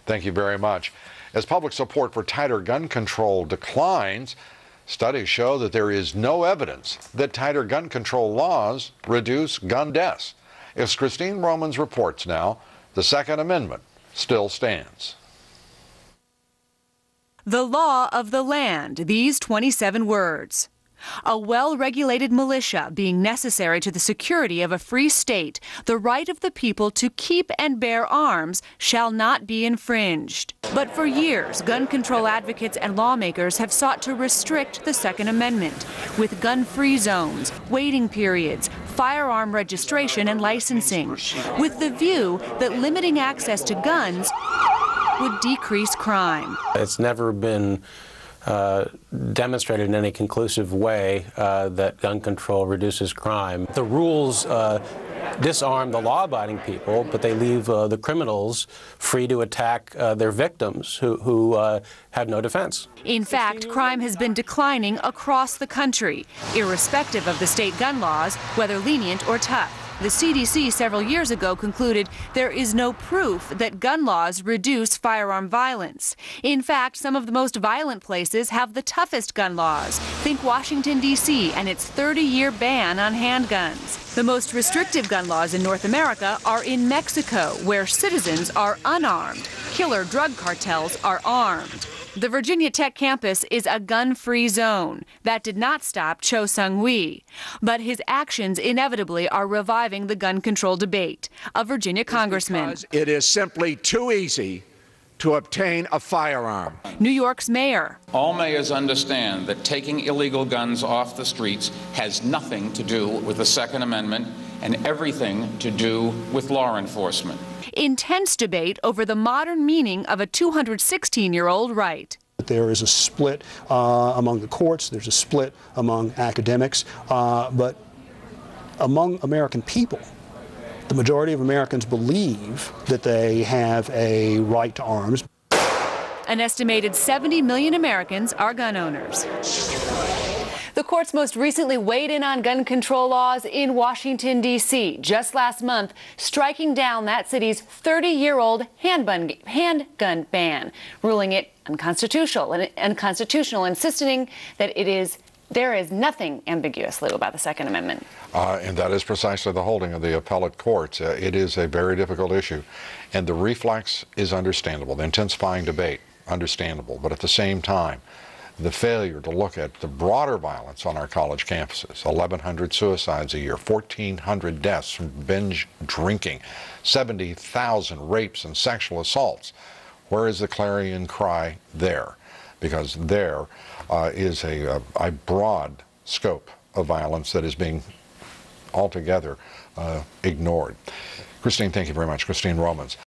Thank you very much. As public support for tighter gun control declines, studies show that there is no evidence that tighter gun control laws reduce gun deaths. As Christine Romans reports now, the Second Amendment still stands. The law of the land, these 27 words. A well-regulated militia being necessary to the security of a free state, the right of the people to keep and bear arms shall not be infringed. But for years, gun control advocates and lawmakers have sought to restrict the Second Amendment with gun-free zones, waiting periods, firearm registration and licensing, with the view that limiting access to guns would decrease crime. It's never been demonstrated in any conclusive way that gun control reduces crime. The rules disarm the law-abiding people, but they leave the criminals free to attack their victims who have no defense. In fact, crime has been declining across the country, irrespective of the state gun laws, whether lenient or tough. The CDC several years ago concluded there is no proof that gun laws reduce firearm violence. In fact, some of the most violent places have the toughest gun laws. Think Washington, D.C. and its 30-year ban on handguns. The most restrictive gun laws in North America are in Mexico, where citizens are unarmed. Killer drug cartels are armed. The Virginia Tech campus is a gun-free zone. That did not stop Cho Seung-hui. But his actions inevitably are reviving the gun control debate. A Virginia congressman. It is simply too easy to obtain a firearm. New York's mayor. All mayors understand that taking illegal guns off the streets has nothing to do with the Second Amendment and everything to do with law enforcement. Intense debate over the modern meaning of a 216-year-old right. There is a split among the courts, there's a split among academics, but among American people, the majority of Americans believe that they have a right to arms. An estimated 70 million Americans are gun owners. The courts most recently weighed in on gun control laws in Washington, D.C. just last month, striking down that city's 30-year-old handgun ban, ruling it unconstitutional, insisting that there is nothing ambiguous, Lou, about the Second Amendment. And that is precisely the holding of the appellate courts. It is a very difficult issue, and the reflex is understandable. The intensifying debate, understandable, but at the same time, the failure to look at the broader violence on our college campuses, 1,100 suicides a year, 1,400 deaths from binge drinking, 70,000 rapes and sexual assaults. Where is the clarion cry there? Because there is a broad scope of violence that is being altogether ignored. Christine, thank you very much. Christine Romans.